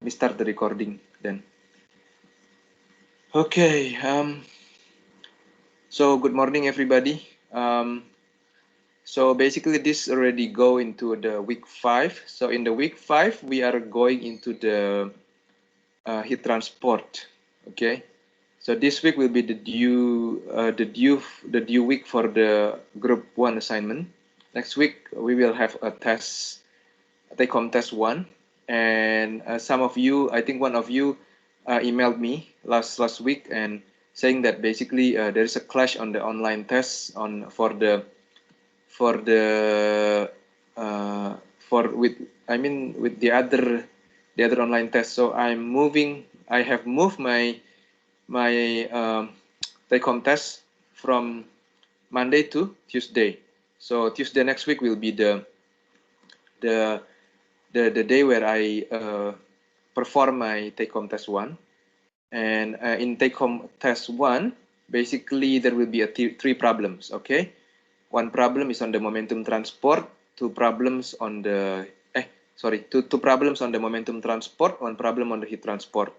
me start the recording then. Okay. So good morning, everybody. So basically, this already go into the week 5. So in the week 5, we are going into the heat transport. Okay. So this week will be the due week for the group 1 assignment. Next week we will have a test, take-home test 1, and some of you, I think one of you, emailed me last week and saying that basically there is a clash on the online tests for the with the other online test. So I have moved my take-home test from Monday to Tuesday. So Tuesday next week will be the day where I perform my take-home test 1. And in take-home test 1, basically there will be three problems. Okay, one problem is on the momentum transport, two problems on the two problems on the momentum transport, one problem on the heat transport.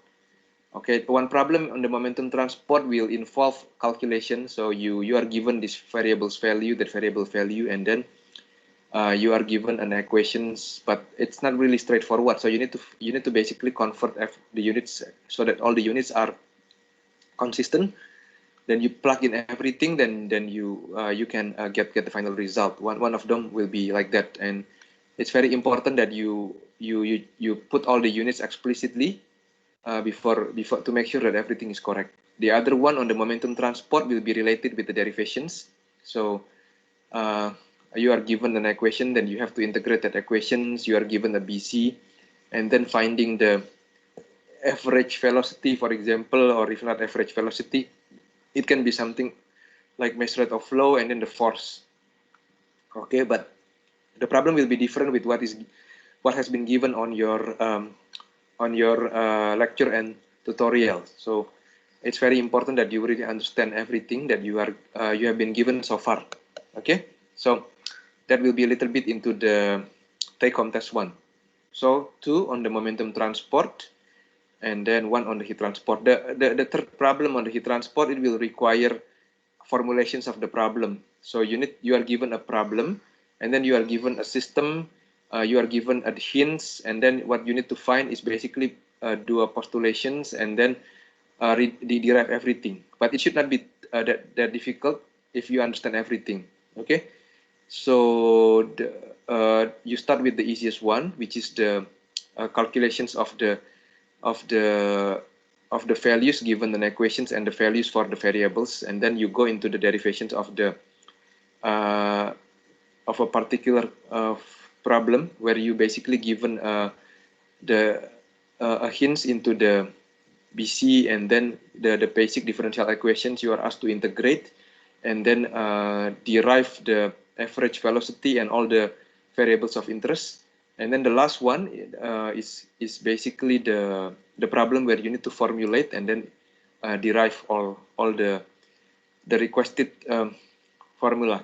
Okay, one problem on the momentum transport will involve calculation. So you are given this variable's value, that variable value, and then you are given an equations, but it's not really straightforward. So you need to basically convert the units so that all the units are consistent. Then you plug in everything, then you can get the final result. One of them will be like that, and it's very important that you put all the units explicitly before to make sure that everything is correct. The other one on the momentum transport will be related with the derivations. So you are given an equation, then you have to integrate that equations. You are given a BC, and then finding the average velocity, for example, or if not average velocity, it can be something like mass rate of flow and then the force. Okay, but the problem will be different with what has been given on your lecture and tutorial. So it's very important that you really understand everything that you have been given so far. Okay, so that will be a little bit into the take-home test 1. So 2 on the momentum transport, and then 1 on the heat transport. The third problem on the heat transport, it will require formulations of the problem. So you are given a problem, and then you are given a system, you are given a hints, and then what you need to find is basically do a postulations and then derive everything. But it should not be that difficult if you understand everything. Okay, so you start with the easiest one, which is the calculations of the values given the equations and the values for the variables, and then you go into the derivations of a particular problem where you basically given a hints into the BC, and then the basic differential equations you are asked to integrate, and then derive the average velocity and all the variables of interest. And then the last one is basically the problem where you need to formulate and then derive all the requested formula.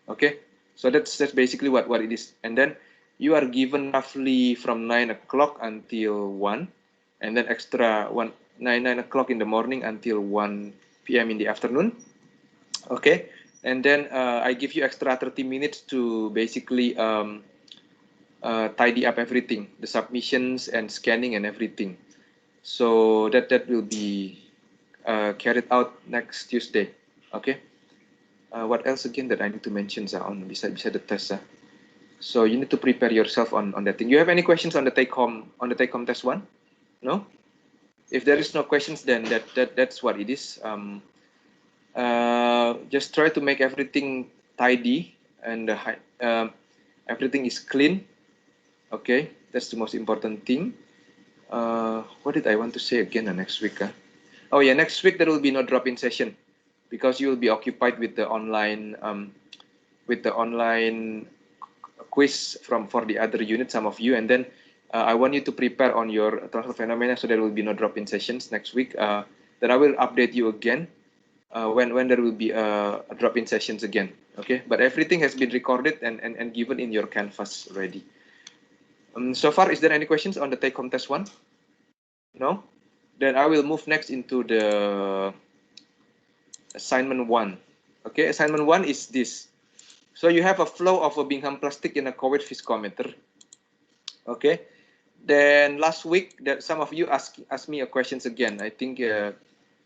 Okay, so that's basically what it is. And then you are given roughly from 9 o'clock until 1, and then extra 9 o'clock in the morning until 1 p.m. in the afternoon. Okay, and then I give you extra 30 minutes to basically tidy up everything, the submissions and scanning and everything. So that will be carried out next Tuesday. Okay. What else again that I need to mention on beside the test? So you need to prepare yourself on that thing. You have any questions on the take-home test 1? No. If there is no questions, then that's what it is. Just try to make everything tidy and everything is clean. Okay, that's the most important thing. What did I want to say again next week? Oh yeah, next week there will be no drop-in session because you will be occupied with the online quiz for the other unit, some of you, and then I want you to prepare on your transfer phenomena, so there will be no drop-in sessions next week. Then I will update you again when there will be drop-in sessions again. Okay, but everything has been recorded and given in your canvas already. So far, is there any questions on the take-home test 1? No? Then I will move next into the assignment 1. Okay, assignment 1 is this. So you have a flow of a Bingham plastic in a Couette viscometer. Okay. Then last week that some of you asked me a questions again. I think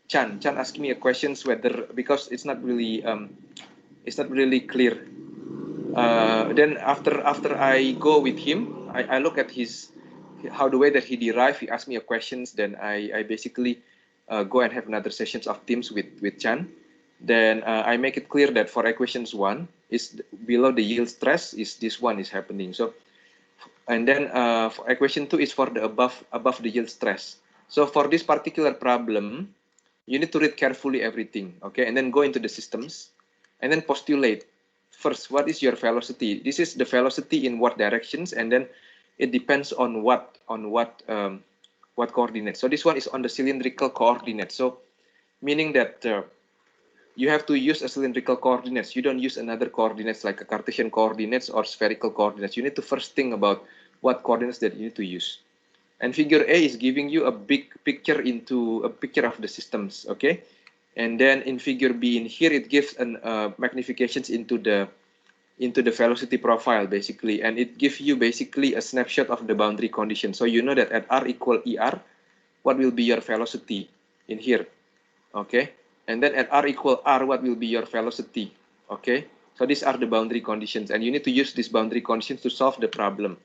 Chan asked me a questions whether, because it's not really clear. Then after I go with him, I look at his how the way that he derived. He asked me a questions. Then I basically go and have another sessions of Teams with Chan. Then I make it clear that for equations 1 is below the yield stress is this one is happening. So and then for equation 2 is for the above the yield stress. So for this particular problem, you need to read carefully everything, okay, and then go into the systems, and then postulate first what is your velocity. This is the velocity in what directions, and then it depends on what coordinates. So this one is on the cylindrical coordinates. So meaning that you have to use a cylindrical coordinates. You don't use another coordinates like a Cartesian coordinates or spherical coordinates. You need to first think about what coordinates that you need to use. And figure A is giving you a big picture into a picture of the systems, okay? And then in figure B in here, it gives an magnifications into the velocity profile basically, and it gives you basically a snapshot of the boundary condition. So you know that at R equal ER, what will be your velocity in here, okay? And then at R equal R, what will be your velocity, okay? So these are the boundary conditions, and you need to use these boundary conditions to solve the problem.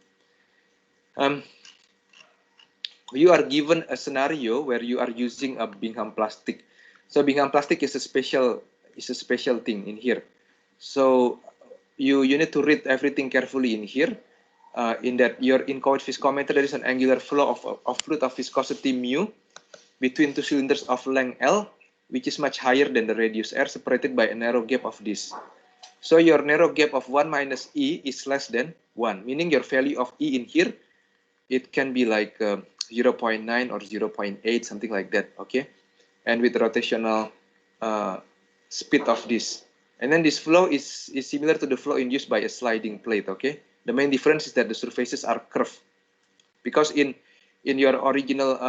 You are given a scenario where you are using a Bingham plastic. So Bingham plastic is a special thing in here. So you need to read everything carefully in here. In that your in Couette viscometer, there is an angular flow of fluid of viscosity mu between two cylinders of length L, which is much higher than the radius R, separated by a narrow gap of this. So your narrow gap of 1 minus E is less than 1, meaning your value of E in here, it can be like 0.9 or 0.8, something like that, okay? And with rotational speed of this. And then this flow is similar to the flow induced by a sliding plate, okay? The main difference is that the surfaces are curved. Because in your original,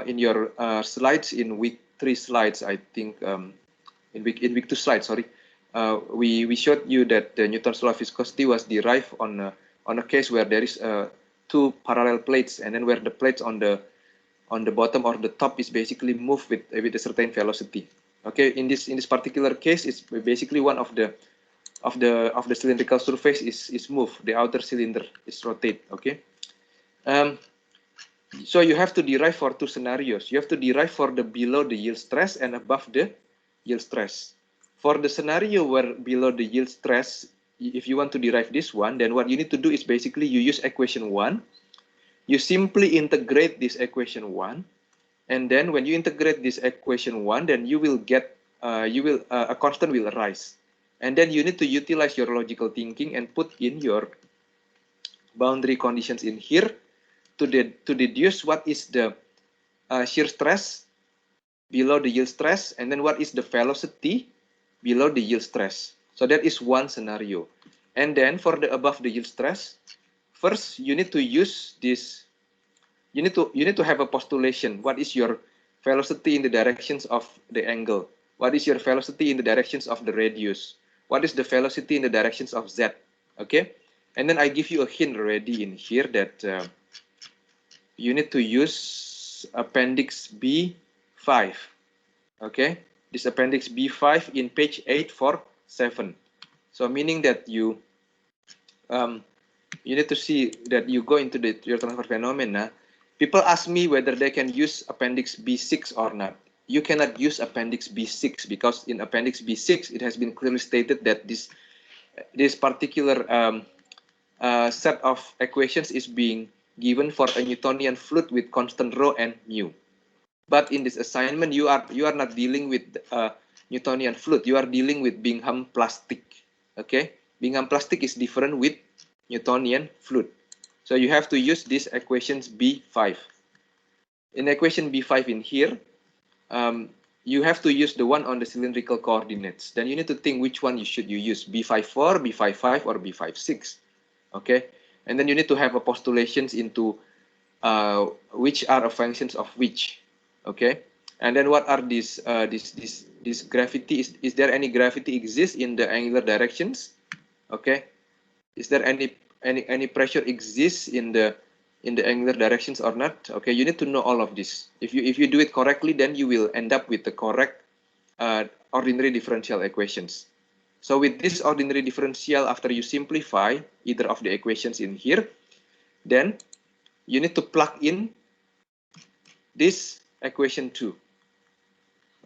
in your slides, in week 3 slides, I think, in week 2 slides, sorry, we showed you that the Newton's law of viscosity was derived on a case where there is two parallel plates, and then where the plates on the bottom or the top is basically moved with a certain velocity. Okay, in this particular case, it's basically one of the cylindrical surface is moved. The outer cylinder is rotate. Okay. So you have to derive for two scenarios. You have to derive for the below the yield stress and above the yield stress. For the scenario where below the yield stress, if you want to derive this one, then what you need to do is basically you use equation 1. You simply integrate this equation 1. And then when you integrate this equation 1, then you will get, a constant will arise. And then you need to utilize your logical thinking and put in your boundary conditions in here to deduce what is the shear stress below the yield stress, and then what is the velocity below the yield stress. So that is one scenario. And then for the above the yield stress, first you need to use this. You need to have a postulation. What is your velocity in the directions of the angle? What is your velocity in the directions of the radius? What is the velocity in the directions of Z? Okay. And then I give you a hint already in here that you need to use appendix B5. Okay, this appendix B5 in page 847. So meaning that you need to see that you go into the your transfer phenomena. People ask me whether they can use appendix B6 or not. You cannot use appendix B6 because in appendix B6 it has been clearly stated that this particular set of equations is being given for a Newtonian fluid with constant rho and mu. But in this assignment, you are not dealing with Newtonian fluid. You are dealing with Bingham plastic. Okay, Bingham plastic is different with Newtonian fluid. So you have to use these equations B5. In equation B5 in here, you have to use the one on the cylindrical coordinates. Then you need to think which one you use, B54, B55, or B56. Okay, and then you need to have a postulations into which are functions of which. Okay, and then what are these this gravity? Is there any gravity exists in the angular directions? Okay, is there any pressure exists in the angular directions or not? Okay, you need to know all of this. If you do it correctly, then you will end up with the correct ordinary differential equations. So with this ordinary differential, after you simplify either of the equations in here, then you need to plug in this equation 2.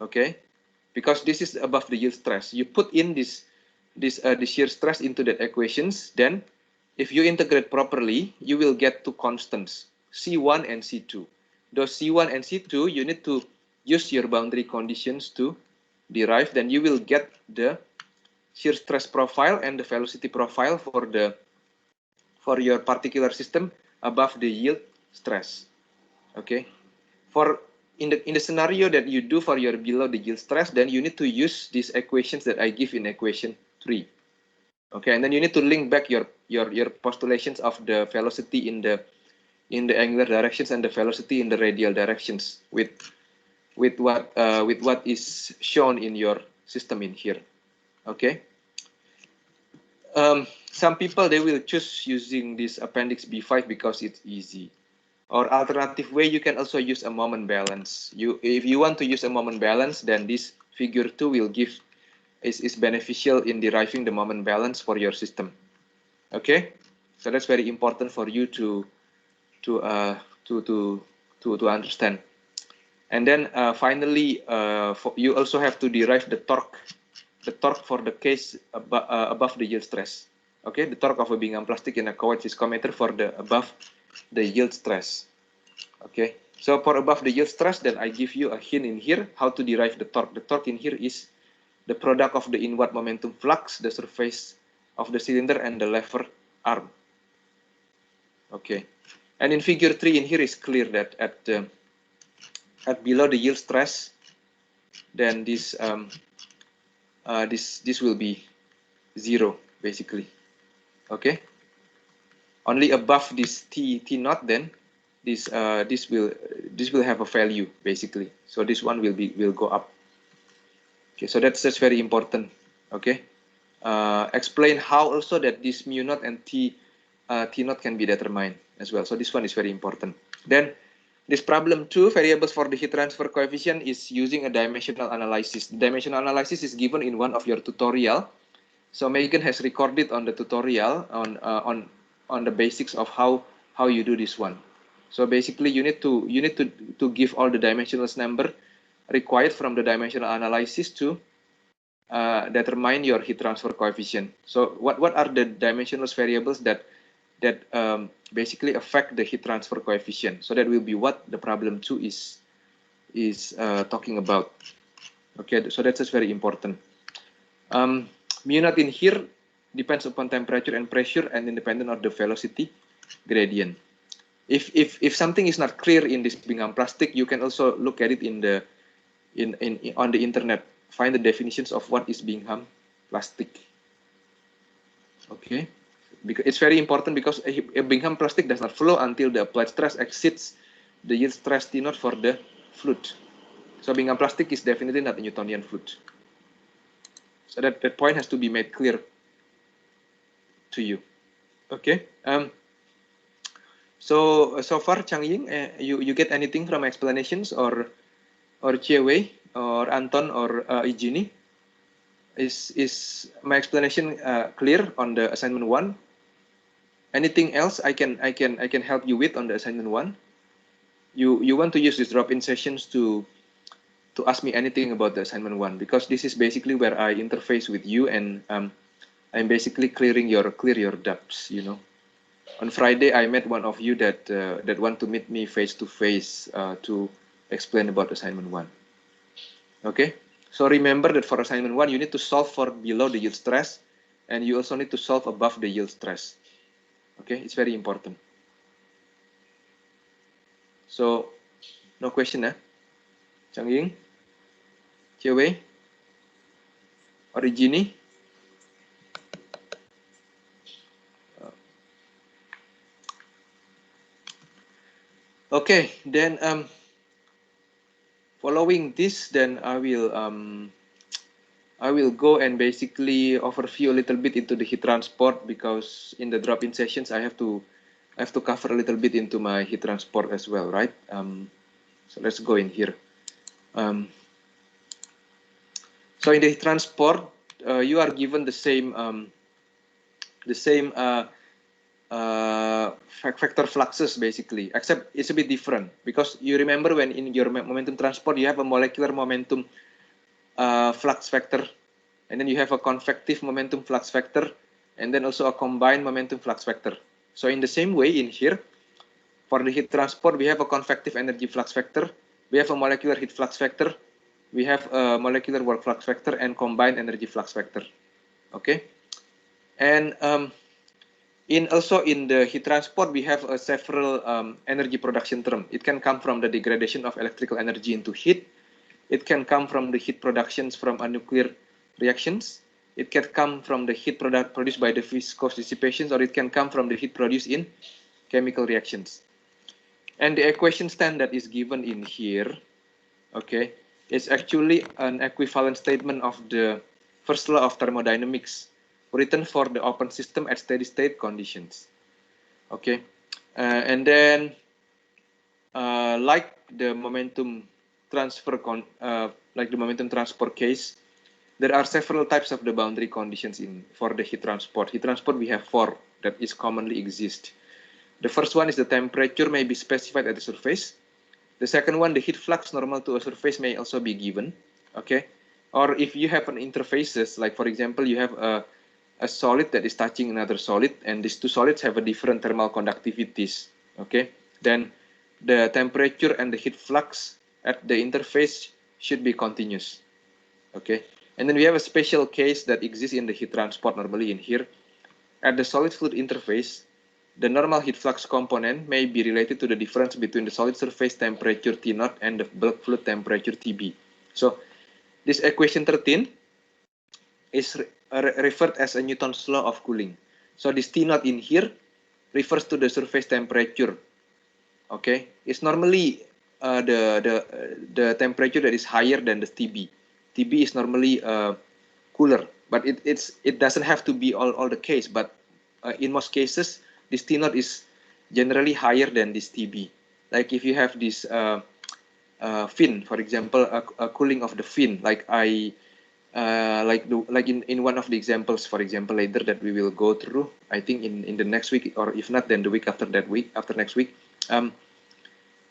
Okay, because this is above the yield stress. You put in the shear stress into the equations, then if you integrate properly, you will get two constants, C1 and C2. Those C1 and C2, you need to use your boundary conditions to derive, then you will get the shear stress profile and the velocity profile for your particular system above the yield stress. Okay, in the scenario that you do for your below the yield stress, then you need to use these equations that I give in equation 3. Okay, and then you need to link back your postulations of the velocity in the angular directions and the velocity in the radial directions with what is shown in your system in here. Okay. Some people, they will choose using this appendix B5 because it's easy. Or alternative way, you can also use a moment balance. If you want to use a moment balance, then this figure 2 will give is beneficial in deriving the moment balance for your system. Okay, so that's very important for you to understand. And then finally, you also have to derive the torque for the case above the yield stress. Okay, the torque of a Bingham plastic in a coed viscometer for the above the yield stress. Okay, so for above the yield stress, then I give you a hint in here how to derive the torque. The torque in here is the product of the inward momentum flux, the surface of the cylinder, and the lever arm. Okay, and in figure 3 in here is clear that at below the yield stress, then this this will be 0 basically. Okay, only above this T naught, then this will have a value basically. So this one will go up. Okay, so that's very important. Okay, explain how also that this mu naught and T naught can be determined as well. So this one is very important. Then this problem 2, variables for the heat transfer coefficient, is using a dimensional analysis. The dimensional analysis is given in one of your tutorial. So Megan has recorded on the tutorial on the basics of how you do this one. So basically, you need to give all the dimensionals number required from the dimensional analysis to determine your heat transfer coefficient. So what are the dimensionless variables that basically affect the heat transfer coefficient? So that will be what the problem 2 is talking about. Okay, so that's just very important. Mu naught in here depends upon temperature and pressure and independent of the velocity gradient. If something is not clear in this Bingham plastic, you can also look at it on the internet. Find the definitions of what is Bingham plastic. Okay, because it's very important, because a Bingham plastic does not flow until the applied stress exceeds the yield stress T naught for the fluid. So Bingham plastic is definitely not a Newtonian fluid. So that point has to be made clear to you. Okay. So far, Chang Ying, you get anything from explanations, or Jie Wei or Anton or Ijini? Is my explanation clear on the assignment 1? Anything else I can help you with on the assignment 1? You want to use these drop-in sessions to ask me anything about the assignment 1, because this is basically where I interface with you, and I'm basically clear your doubts. You know, on Friday I met one of you that want to meet me face to face to explain about assignment 1. Okay, so remember that for assignment 1 you need to solve for below the yield stress, and you also need to solve above the yield stress. Okay, it's very important. So no question, Chang Ying, Jie Wei, or Ijini? Okay, then following this, then I will go and basically overview a little bit into the heat transport, because in the drop-in sessions I have to cover a little bit into my heat transport as well, right? So let's go in here. So in the heat transport, you are given the same factor fluxes basically, except it's a bit different, because you remember when in your momentum transport you have a molecular momentum flux factor, and then you have a convective momentum flux factor, and then also a combined momentum flux factor. So in the same way in here, for the heat transport, we have a convective energy flux factor, we have a molecular heat flux factor, we have a molecular work flux factor, and combined energy flux factor. Okay, and also in the heat transport, we have several energy production term. It can come from the degradation of electrical energy into heat. It can come from the heat productions from a nuclear reactions. It can come from the heat produced by the viscous dissipations, or it can come from the heat produced in chemical reactions. And the equation standard is given in here, okay, is actually an equivalent statement of the first law of thermodynamics written for the open system at steady state conditions. Okay, and then like the momentum transfer case, there are several types of the boundary conditions for the heat transport. Heat transport, we have 4 that is commonly exist. The first one is the temperature may be specified at the surface. The second one, the heat flux normal to a surface may also be given. Okay, or if you have an interfaces, like for example, you have a solid that is touching another solid, and these two solids have a different thermal conductivities. Okay, then the temperature and the heat flux at the interface should be continuous. Okay, and then we have a special case that exists in the heat transport normally in here. At the solid fluid interface, the normal heat flux component may be related to the difference between the solid surface temperature T0 and the bulk fluid temperature TB. So this equation 13 is referred as a Newton's law of cooling. So this T0 in here refers to the surface temperature. Okay, it's normally the temperature that is higher than the TB. TB is normally cooler, but it doesn't have to be all the case. But in most cases, this T0 is generally higher than this TB. Like if you have this fin, for example, a cooling of the fin, like in one of the examples, for example, later that we will go through, I think in the next week, or if not, then the week after that week, after next week.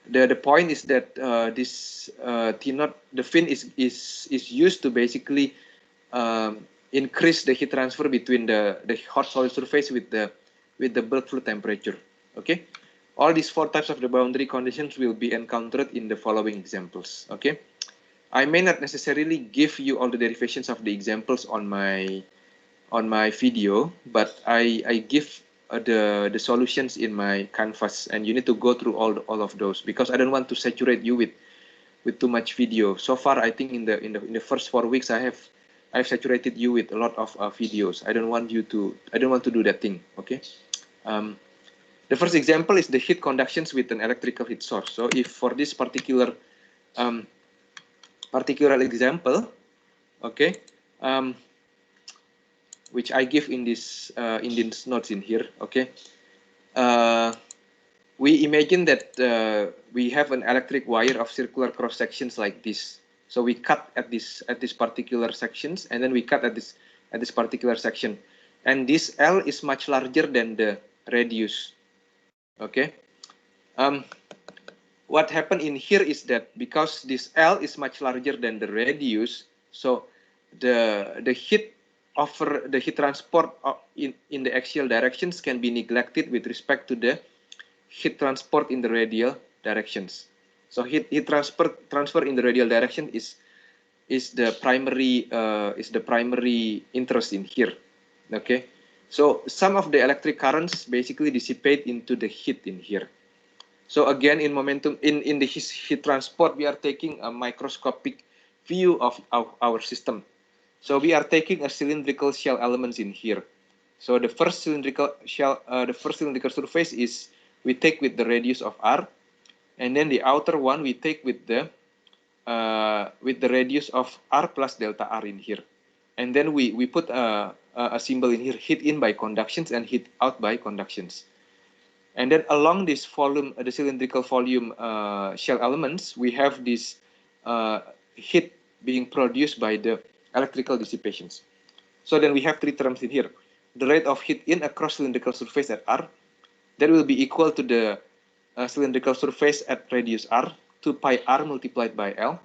The point is that this T0, the fin is used to basically increase the heat transfer between the hot solid surface with the bulk fluid temperature. Okay, all these 4 types of the boundary conditions will be encountered in the following examples. Okay, I may not necessarily give you all the derivations of the examples on my video, but I give the solutions in my canvas, and you need to go through all of those, because I don't want to saturate you with too much video. So far, I think in the first 4 weeks, I've saturated you with a lot of videos. I don't want to do that thing. Okay. The first example is the heat conductions with an electrical heat source. So if for this particular example, okay, which I give in these notes in here, okay, we imagine that we have an electric wire of circular cross sections like this. So we cut at this particular sections, and then we cut at this particular section, and this L is much larger than the radius. Okay. What happened in here is that because this L is much larger than the radius, so the heat transport in the axial directions can be neglected with respect to the heat transport in the radial directions. So heat transfer in the radial direction is the primary interest in here. Okay, so some of the electric currents basically dissipate into the heat in here. So again, in momentum in the heat transport, we are taking a microscopic view of our system. So we are taking a cylindrical shell elements in here. So the first cylindrical shell, the first cylindrical surface is we take with the radius of R. and then the outer one we take with the radius of R plus delta R in here. And then we put a symbol in here, heat in by conductions and heat out by conductions. And then along this volume, the cylindrical volume shell elements, we have this heat being produced by the electrical dissipations. So then we have three terms in here. The rate of heat in across cylindrical surface at R, that will be equal to the cylindrical surface at radius R, 2 pi R multiplied by L,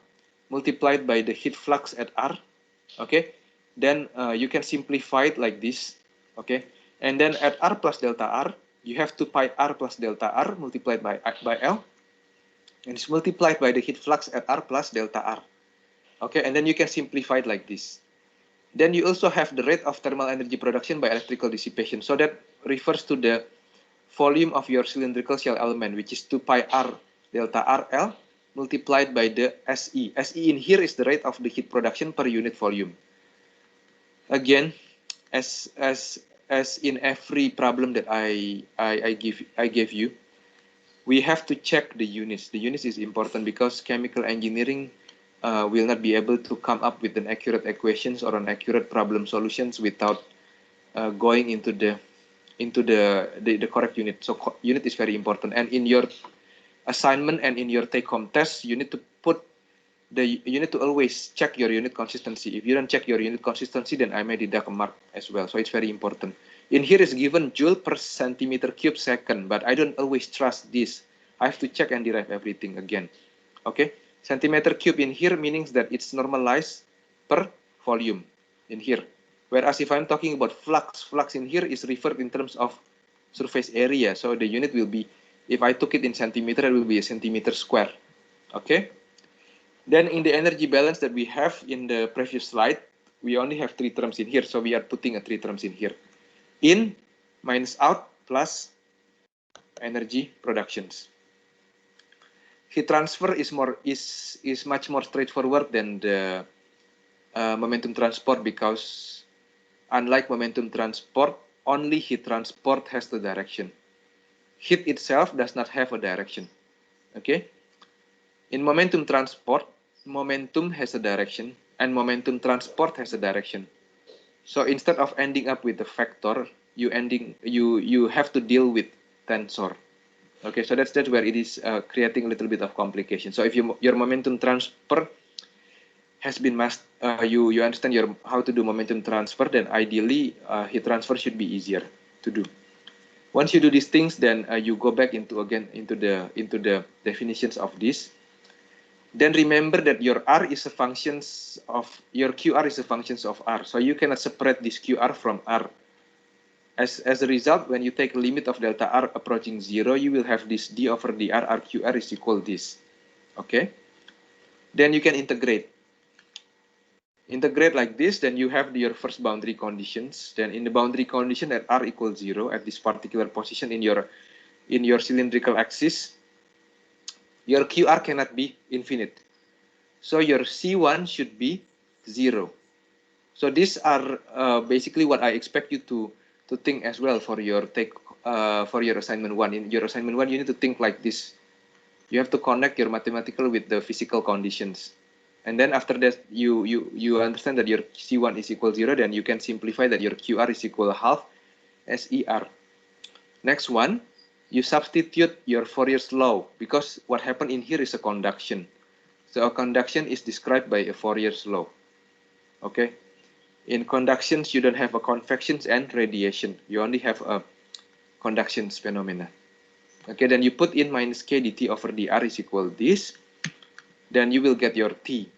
multiplied by the heat flux at R, okay? Then you can simplify it like this, okay? And then at R plus delta R, you have 2 pi R plus delta R multiplied by L, and it's multiplied by the heat flux at R plus delta R, okay? And then you can simplify it like this. Then you also have the rate of thermal energy production by electrical dissipation. So that refers to the volume of your cylindrical shell element, which is 2 pi R delta RL multiplied by the SE. SE in here is the rate of the heat production per unit volume. Again, as in every problem that I gave you, we have to check the units. The units is important because chemical engineering will not be able to come up with an accurate equations or an accurate problem solutions without going into the correct unit. So unit is very important, and in your assignment and in your take-home test, you need to always check your unit consistency. If you don't check your unit consistency, then I may deduct a mark as well. So it's very important. In here is given joule per centimeter cube second, but I don't always trust this. I have to check and derive everything again. Okay, centimeter cube in here means that it's normalized per volume in here. Whereas if I'm talking about flux in here is referred in terms of surface area. So the unit will be, if I took it in centimeter, it will be a centimeter square. Okay. Then in the energy balance that we have in the previous slide, we only have three terms in here. So we are putting three terms in here. In minus out plus energy productions. Heat transfer is much more straightforward than the momentum transport, because unlike momentum transport, only heat transport has the direction. Heat itself does not have a direction. Okay. In momentum transport, momentum has a direction and momentum transport has a direction. So instead of ending up with the vector, you have to deal with tensor. Okay, so that's where it is creating a little bit of complication. So if your momentum transfer has been you understand how to do momentum transfer, then ideally heat transfer should be easier to do. Once you do these things, then you go back into the definitions of this. Then remember that your R is a function of your QR is a function of R. So you cannot separate this QR from R. As a result, when you take a limit of delta R approaching 0, you will have this d over dr RQR is equal this. Okay. Then you can integrate like this. Then you have your first boundary conditions. Then in the boundary condition at R equals 0 at this particular position in your cylindrical axis, your QR cannot be infinite. So your C1 should be 0. So these are basically what I expect you to think as well for your assignment 1. In your assignment 1, you need to think like this. You have to connect your mathematical with the physical conditions. And then after that, you understand that your C1 is equal 0, then you can simplify that your QR is equal half SER. Next one, you substitute your Fourier's law, because what happened in here is a conduction. So a conduction is described by a Fourier's law. Okay. In conductions, you don't have a convections and radiation. You only have a conductions phenomena. Okay, then you put in minus k dt over dr is equal this. Then you will get your T.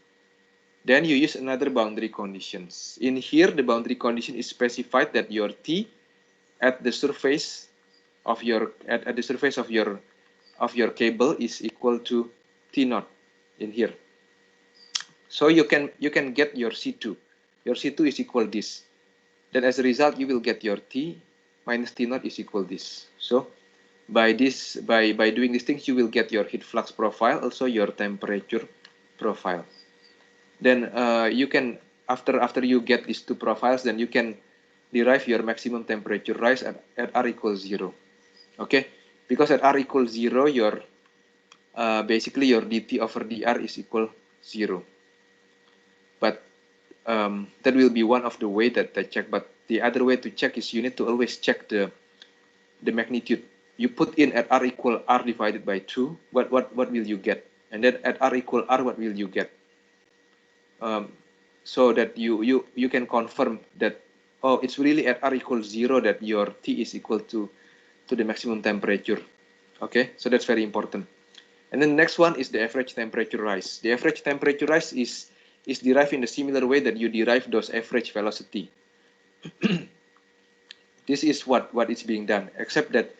Then you use another boundary conditions. In here, the boundary condition is specified that your T at the surface of your cable is equal to T naught in here. So you can get your C2. Your C2 is equal this. Then as a result, you will get your T minus T naught is equal this. So by doing these things, you will get your heat flux profile, also your temperature profile. Then you can, after you get these two profiles, then you can derive your maximum temperature rise at R equals 0. Okay, because at R equals 0, your basically your dt over dr is equal 0. But that will be one of the way that I check. But the other way to check is you need to always check the magnitude. You put in at r equal r divided by 2, what will you get? And then at r equal r, what will you get? So that you can confirm that, oh, it's really at r equals 0 that your T is equal to the maximum temperature. Okay, so that's very important. And then the next one is the average temperature rise. The average temperature rise is derived in a similar way that you derive those average velocity. This is what is being done, except that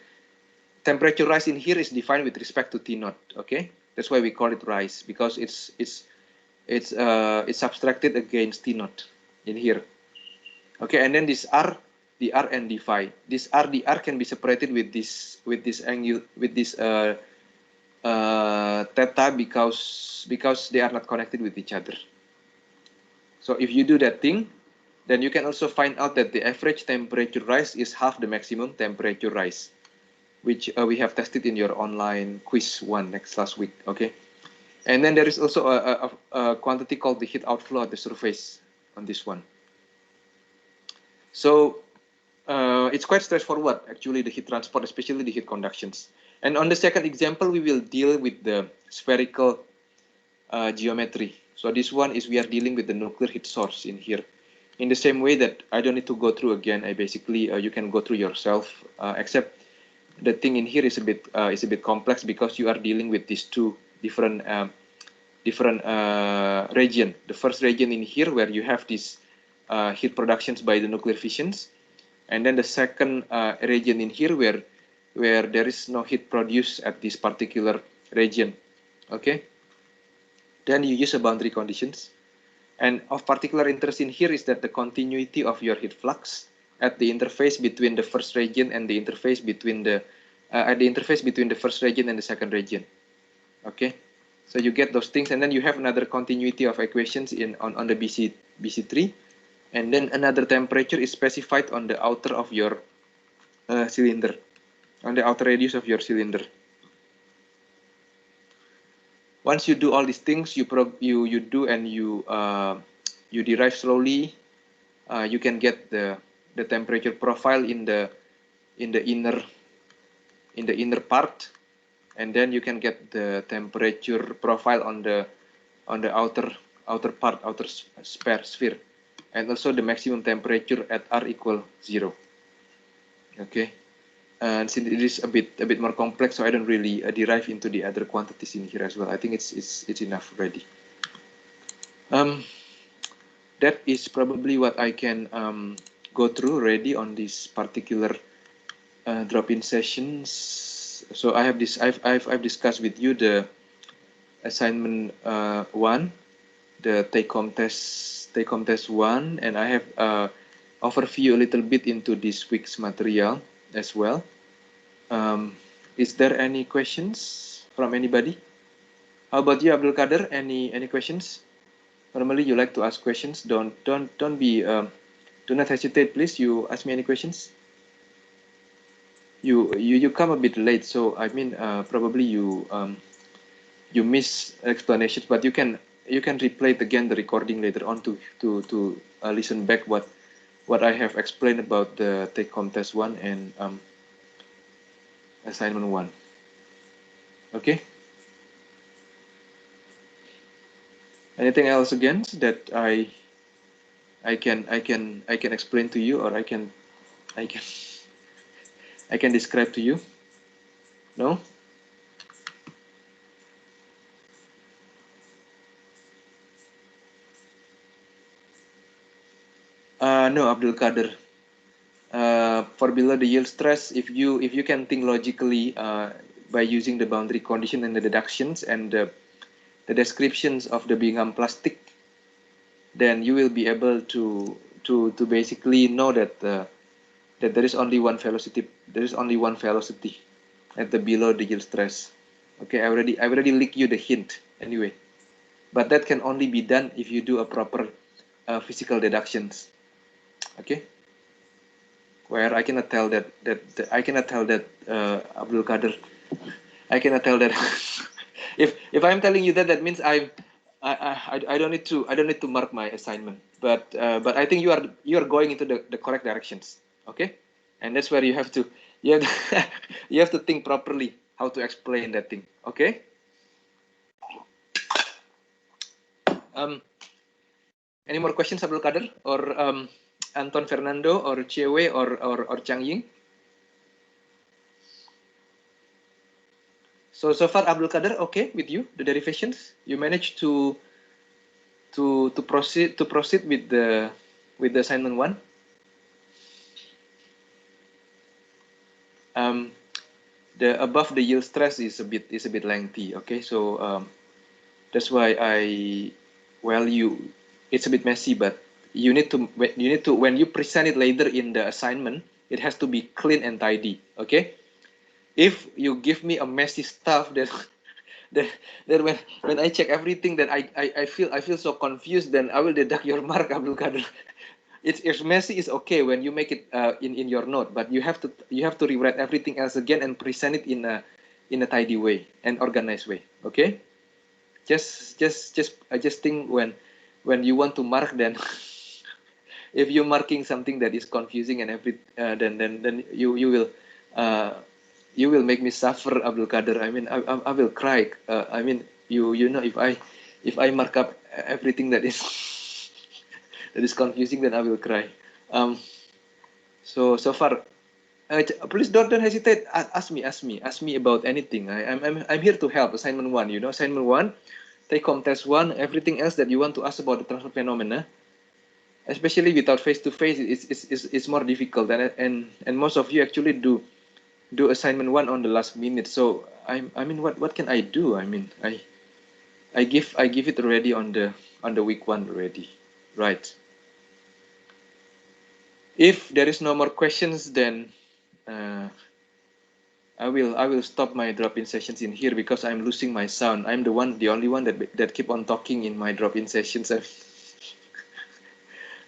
temperature rise in here is defined with respect to T naught. Okay, that's why we call it rise, because it's subtracted against T naught in here. Okay, and then this R, the R and the phi. This R, the R can be separated with this angle, with this theta, because they are not connected with each other. So if you do that thing, then you can also find out that the average temperature rise is half the maximum temperature rise, which we have tested in your online quiz 1 last week. Okay, and then there is also a quantity called the heat outflow at the surface on this one. So it's quite straightforward, actually, the heat transport, especially the heat conductions. And on the second example, we will deal with the spherical geometry. So this one is we are dealing with the nuclear heat source in here. In the same way that I don't need to go through again, I basically you can go through yourself. Except the thing in here is a bit complex, because you are dealing with these two different region. The first region in here where you have these heat productions by the nuclear fissions, and then the second region in here where there is no heat produced at this particular region. Okay, then you use a boundary conditions, and of particular interest in here is that the continuity of your heat flux at the interface between the first region and the interface between the first region and the second region. Okay, so you get those things, and then you have another continuity of equations on the BC3, and then another temperature is specified on the outer of your cylinder, on the outer radius of your cylinder. Once you do all these things, you derive slowly. You can get the temperature profile in the inner part, and then you can get the temperature profile on the outer part, outer sphere, and also the maximum temperature at R equal 0. Okay, and since it is a bit more complex, so I don't really derive into the other quantities in here as well. I think it's enough already. That is probably what I can go through already on this particular drop-in sessions. So I have this. I've discussed with you the assignment 1, the take-home test 1, and I have overview a little bit into this week's material as well. Is there any questions from anybody? How about you, Abdul Kader? Any questions? Normally you like to ask questions. Don't be do not hesitate, please. You ask me any questions. You come a bit late, so I mean probably you miss explanations, but you can replay it again, the recording later on to listen back what I have explained about the take-home test 1 and assignment 1. Okay. Anything else again that I can explain to you, or I can describe to you? No? No, Abdul Kader. For below the yield stress, if you can think logically by using the boundary condition and the deductions and the descriptions of the Bingham plastic, then you will be able to basically know that that there is only one velocity. There is only one velocity at the below the yield stress. Okay, I already leaked you the hint anyway, but that can only be done if you do a proper physical deductions. Okay, where I cannot tell that Abdul Kader, I cannot tell that if I'm telling you that, that means I don't need to mark my assignment. But I think you are going into the correct directions. Okay, and that's where you have to you have to think properly how to explain that thing. Okay. Any more questions, Abdul Kader or Anton Fernando or Chiewe or Chang Ying? So far, Abdul Kader, okay with you, the derivations? You managed to proceed with the assignment 1. The above the yield stress is a bit lengthy. Okay, so that's why it's a bit messy, but you need to when you present it later in the assignment, it has to be clean and tidy. Okay, if you give me a messy stuff, then then when I check everything, then I feel so confused, then I will deduct your mark, Abdul Kader. It's messy is okay when you make it in your note, but you have to rewrite everything else again and present it in a tidy way and organized way. Okay, I just think when you want to mark, then if you're marking something that is confusing and then you will make me suffer, Abdul Kader. I mean, I will cry. I mean, you know, if I mark up everything that is that is confusing, then I will cry. So far, please don't hesitate. Ask me about anything. I'm here to help. Assignment 1, you know, assignment 1, take home test 1. Everything else that you want to ask about the transfer phenomena, especially without face-to-face, it's more difficult. And most of you actually do assignment 1 on the last minute. So I mean, what can I do? I mean, I give it already on the week 1 already, right? If there is no more questions, then I will stop my drop-in sessions in here because I'm losing my sound. I'm the only one that keep on talking in my drop-in sessions.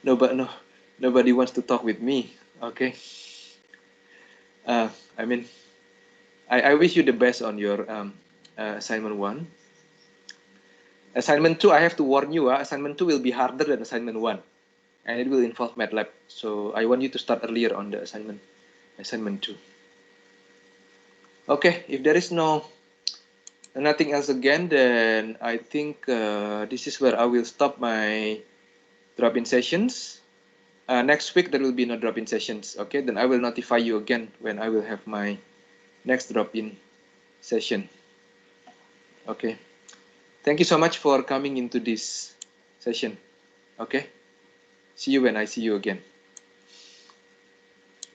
Nobody wants to talk with me. Okay. I mean, I wish you the best on your assignment 1. Assignment 2, I have to warn you. Assignment 2 will be harder than assignment 1, and it will involve MATLAB. So I want you to start earlier on the assignment 2. Okay, if there is nothing else again, then I think this is where I will stop my drop-in sessions. Next week there will be no drop-in sessions. Okay, then I will notify you again when I will have my next drop-in session. Okay, thank you so much for coming into this session. Okay, see you when I see you again.